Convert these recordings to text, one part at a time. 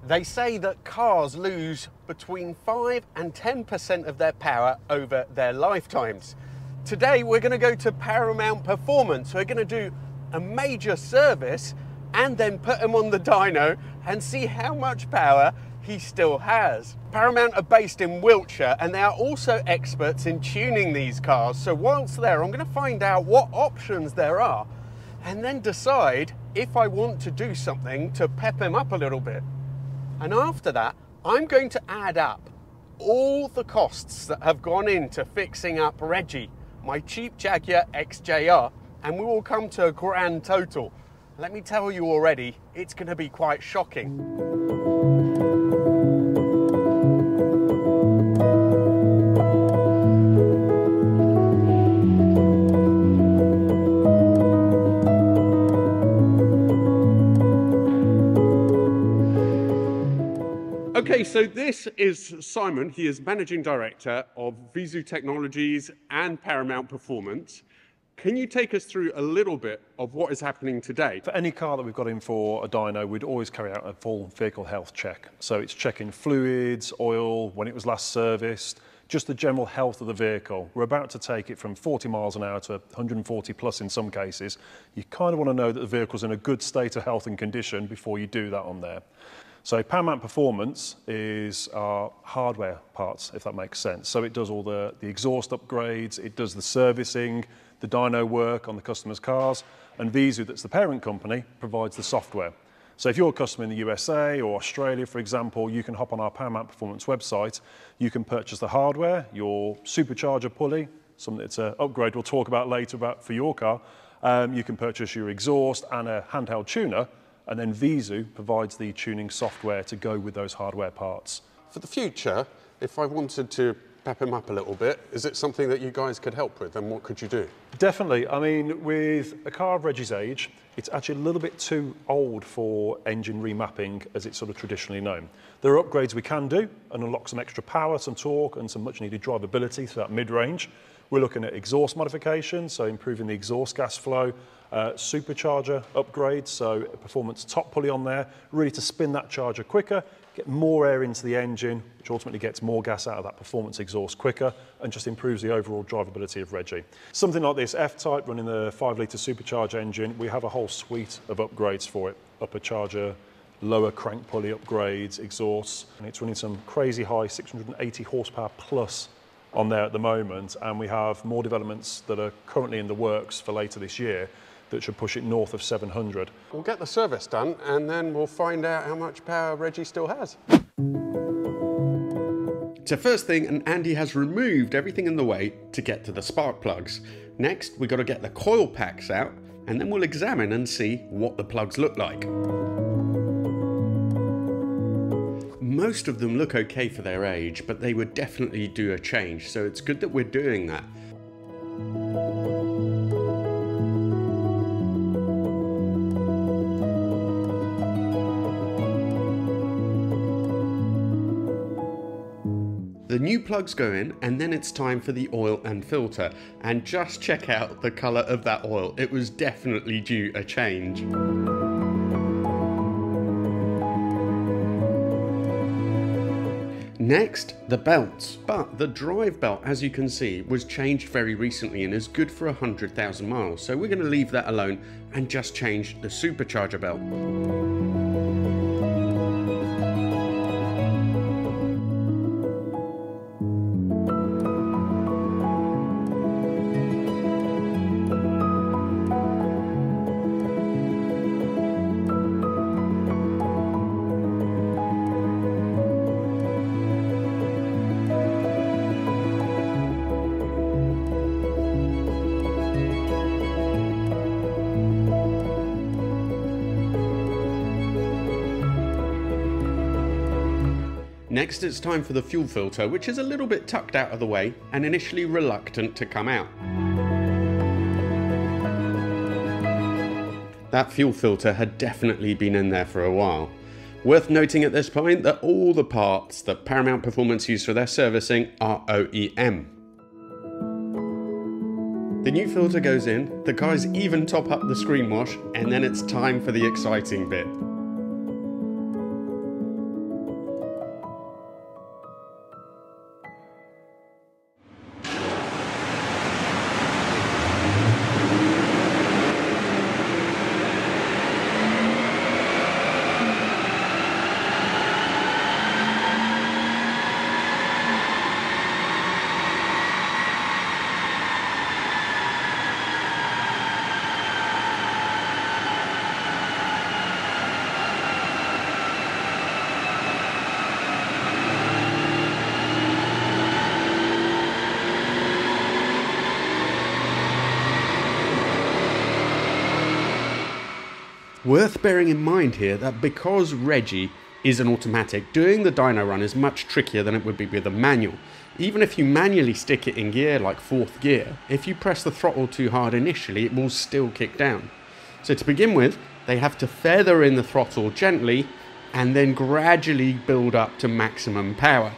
They say that cars lose between 5 and 10% of their power over their lifetimes. Today we're going to go to Paramount Performance. We're going to do a major service and then put him on the dyno and see how much power he still has. Paramount are based in Wiltshire and they are also experts in tuning these cars. So whilst there, I'm going to find out what options there are and then decide if I want to do something to pep him up a little bit. And after that, I'm going to add up all the costs that have gone into fixing up Reggie, my cheap Jaguar XJR, and we will come to a grand total. Let me tell you already, it's going to be quite shocking. Okay, so this is Simon. He is Managing Director of Visu Technologies and Paramount Performance. Can you take us through a little bit of what is happening today? For any car that we've got in for a dyno, we'd always carry out a full vehicle health check. So it's checking fluids, oil, when it was last serviced, just the general health of the vehicle. We're about to take it from 40 miles an hour to 140 plus in some cases. You kind of want to know that the vehicle's in a good state of health and condition before you do that on there. So Paramount Performance is our hardware parts, if that makes sense. So it does all the exhaust upgrades, it does the servicing, the dyno work on the customer's cars, and Visu, that's the parent company, provides the software. So if you're a customer in the USA or Australia, for example, you can hop on our Paramount Performance website, you can purchase the hardware, your supercharger pulley, something that's an upgrade we'll talk about later for your car. You can purchase your exhaust and a handheld tuner, and then Visu provides the tuning software to go with those hardware parts. For the future, if I wanted to pep him up a little bit, is it something that you guys could help with, and what could you do? Definitely. I mean, with a car of Reggie's age, it's actually a little bit too old for engine remapping as it's sort of traditionally known. There are upgrades we can do and unlock some extra power, some torque, and some much needed drivability through that mid-range. We're looking at exhaust modifications, so improving the exhaust gas flow, supercharger upgrades, so a performance top pulley on there, really to spin that charger quicker, get more air into the engine, which ultimately gets more gas out of that performance exhaust quicker and just improves the overall drivability of Reggie. Something like this F-Type running the 5-litre supercharged engine, we have a whole suite of upgrades for it. Upper charger, lower crank pulley upgrades, exhausts, and it's running some crazy high 680 horsepower plus on there at the moment, and we have more developments that are currently in the works for later this year that should push it north of 700. We'll get the service done and then we'll find out how much power Reggie still has. So first thing, and Andy has removed everything in the way to get to the spark plugs. Next, we've got to get the coil packs out and then we'll examine and see what the plugs look like. Most of them look okay for their age, but they would definitely do a change, so it's good that we're doing that. The new plugs go in and then it's time for the oil and filter, and just check out the colour of that oil. It was definitely due a change. Next, the belts, but the drive belt, as you can see, was changed very recently and is good for 100,000 miles, so we're going to leave that alone and just change the supercharger belt. Next, it's time for the fuel filter, which is a little bit tucked out of the way and initially reluctant to come out. That fuel filter had definitely been in there for a while. Worth noting at this point that all the parts that Paramount Performance use for their servicing are OEM. The new filter goes in, the guys even top up the screen wash, and then it's time for the exciting bit. Worth bearing in mind here that because Reggie is an automatic, doing the Dino Run is much trickier than it would be with a manual. Even if you manually stick it in gear, like 4th gear, if you press the throttle too hard initially, it will still kick down. So to begin with, they have to feather in the throttle gently and then gradually build up to maximum power.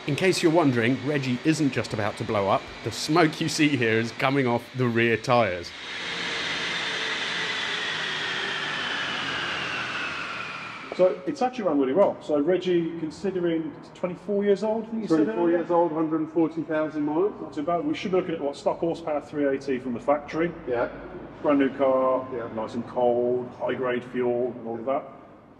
In case you're wondering, Reggie isn't just about to blow up. The smoke you see here is coming off the rear tyres. So it's actually run really well. So Reggie, considering 24 years old, I think you said 24 years old, 140,000 miles. Not too bad. We should be looking at what stock horsepower 380 from the factory. Yeah. Brand new car, Yeah. nice and cold, high grade fuel and all of that.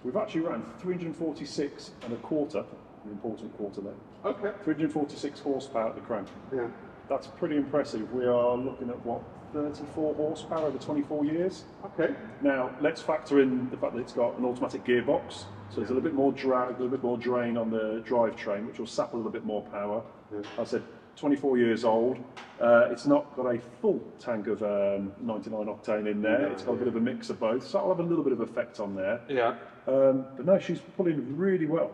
We've actually run 346 and a quarter, an important quarter there. Okay. 346 horsepower at the crank. Yeah. That's pretty impressive. We are looking at what, 34 horsepower over 24 years. Okay. Now, let's factor in the fact that it's got an automatic gearbox, so there's a little bit more drag, a little bit more drain on the drivetrain, which will sap a little bit more power. Yeah. I said 24 years old. It's not got a full tank of 99 octane in there. It's got a bit of a mix of both, so that'll have a little bit of effect on there. Yeah. But no, she's pulling really well.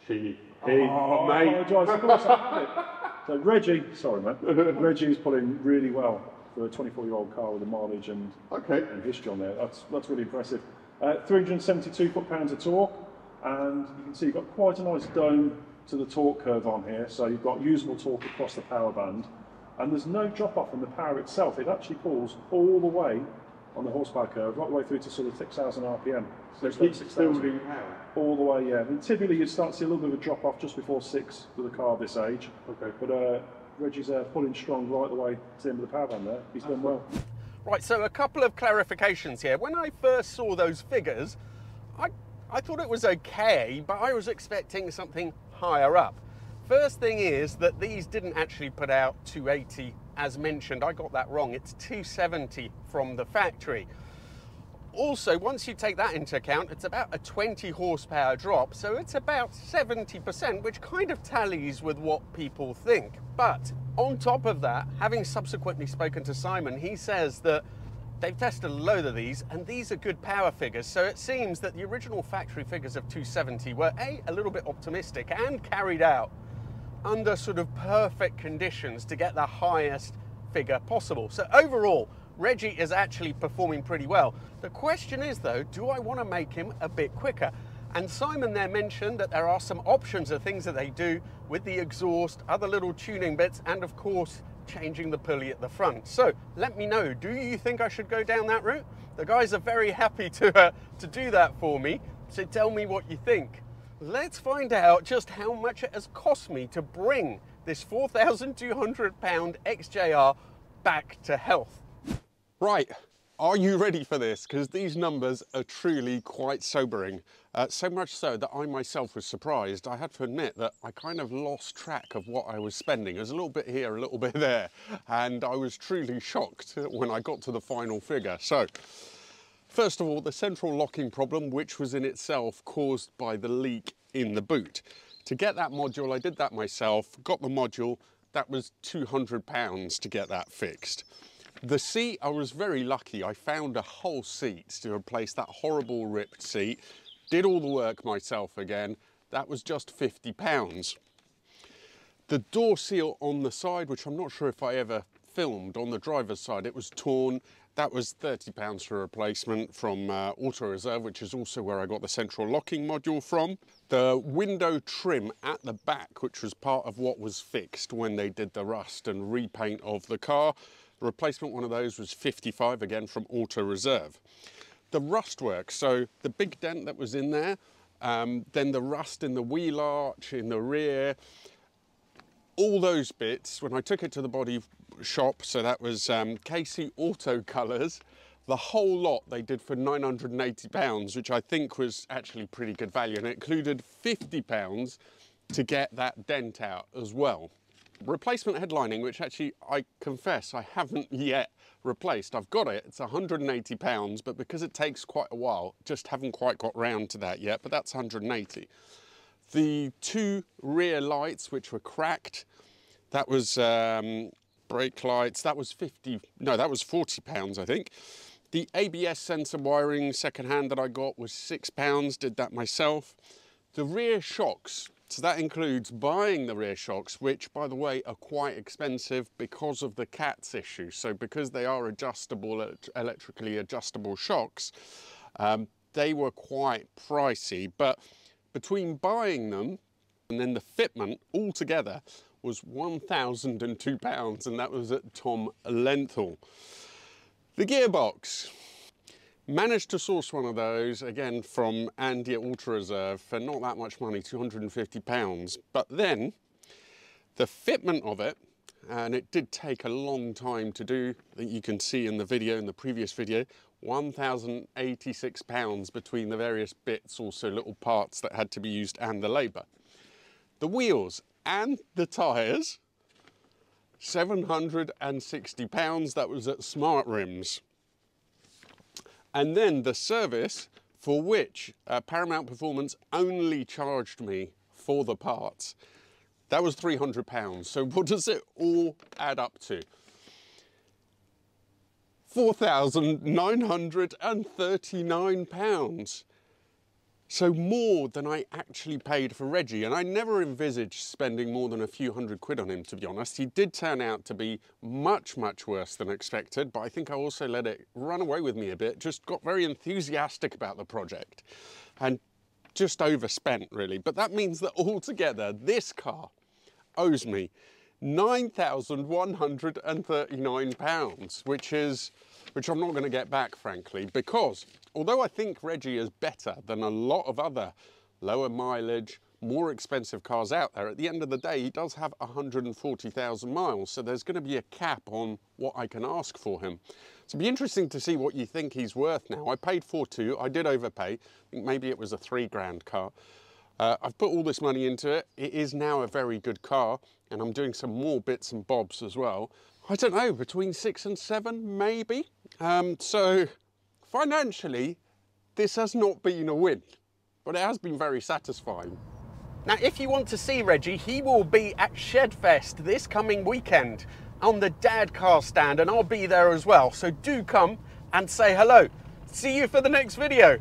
She. Mate. I apologise, of course I had it. So Reggie, sorry man, Reggie's pulling really well for a 24-year-old car with the mileage and history on there. That's really impressive. 372 foot-pounds of torque, and you can see you've got quite a nice dome to the torque curve on here, so you've got usable torque across the power band, and there's no drop-off in the power itself. It actually pulls all the way on the horsepower curve, right the way through to sort of 6,000 RPM. So it keeps building power? All the way, yeah. I mean, typically you'd start to see a little bit of a drop-off just before 6 with a car this age. Okay. But Reggie's pulling strong right the way to the end of the power band there. He's done well. Right, so a couple of clarifications here. When I first saw those figures, I thought it was okay, but I was expecting something higher up. First thing is that these didn't actually put out 280 as mentioned. I got that wrong. It's 270 from the factory. Also, once you take that into account, it's about a 20 horsepower drop, so it's about 70%, which kind of tallies with what people think. But on top of that, having subsequently spoken to Simon, he says that they've tested a load of these, and these are good power figures. So it seems that the original factory figures of 270 were a little bit optimistic and carried out under sort of perfect conditions to get the highest figure possible. So overall, Reggie is actually performing pretty well. The question is though, do I want to make him a bit quicker? And Simon there mentioned that there are some options of things that they do with the exhaust, other little tuning bits, and of course, changing the pulley at the front. So let me know, do you think I should go down that route? The guys are very happy to do that for me, so tell me what you think. Let's find out just how much it has cost me to bring this 4,200 pound XJR back to health. Right, are you ready for this? Because these numbers are truly quite sobering. So much so that I myself was surprised. I had to admit that I kind of lost track of what I was spending. It was a little bit here, a little bit there. And I was truly shocked when I got to the final figure. So, first of all, the central locking problem, which was in itself caused by the leak in the boot. To get that module, I did that myself, got the module. That was £200 to get that fixed. The seat, I was very lucky. I found a whole seat to replace that horrible ripped seat. Did all the work myself again. That was just £50. The door seal on the side, which I'm not sure if I ever filmed on the driver's side, it was torn. That was £30 for replacement from Auto Reserve, which is also where I got the central locking module from. The window trim at the back, which was part of what was fixed when they did the rust and repaint of the car. The replacement one of those was £55, again from Auto Reserve. The rust work, so the big dent that was in there, then the rust in the wheel arch, in the rear, all those bits, when I took it to the body shop, so that was KC Auto Colours, the whole lot they did for £980, which I think was actually pretty good value, and it included £50 to get that dent out as well. Replacement headlining, which actually I confess I haven't yet replaced. I've got it, it's £180, but because it takes quite a while, just haven't quite got round to that yet, but that's 180. The two rear lights, which were cracked, that was brake lights, that was £40, I think. The ABS sensor wiring secondhand that I got was £6, did that myself. The rear shocks, so that includes buying the rear shocks, which by the way are quite expensive because of the CATS issue. So because they are adjustable, electrically adjustable shocks, they were quite pricey, but between buying them and then the fitment altogether was £1,002, and that was at Tom Lenthal. The gearbox, managed to source one of those again from Andy at Ultra Reserve for not that much money, £250, but then the fitment of it, and it did take a long time to do, that you can see in the video, in the previous video, £1,086 between the various bits, also little parts that had to be used, and the labour. The wheels and the tyres, £760, that was at Smart Rims. And then the service, for which Paramount Performance only charged me for the parts, that was £300. So what does it all add up to? £4,939. So more than I actually paid for Reggie, and I never envisaged spending more than a few £100 on him, to be honest. He did turn out to be much, much worse than expected, but I think I also let it run away with me a bit, just got very enthusiastic about the project and just overspent really. But that means that altogether this car owes me £9,139, which I'm not going to get back, frankly, because although I think Reggie is better than a lot of other lower mileage, more expensive cars out there, at the end of the day, he does have 140,000 miles. So there's going to be a cap on what I can ask for him. So it'll be interesting to see what you think he's worth now. I paid 4.2, I did overpay. I think maybe it was a £3,000 car. I've put all this money into it. It is now a very good car, and I'm doing some more bits and bobs as well. I don't know, between 6 and 7, maybe. So financially, this has not been a win, but it has been very satisfying. Now, if you want to see Reggie, he will be at Shedfest this coming weekend on the Dad Car stand, and I'll be there as well. So do come and say hello. See you for the next video.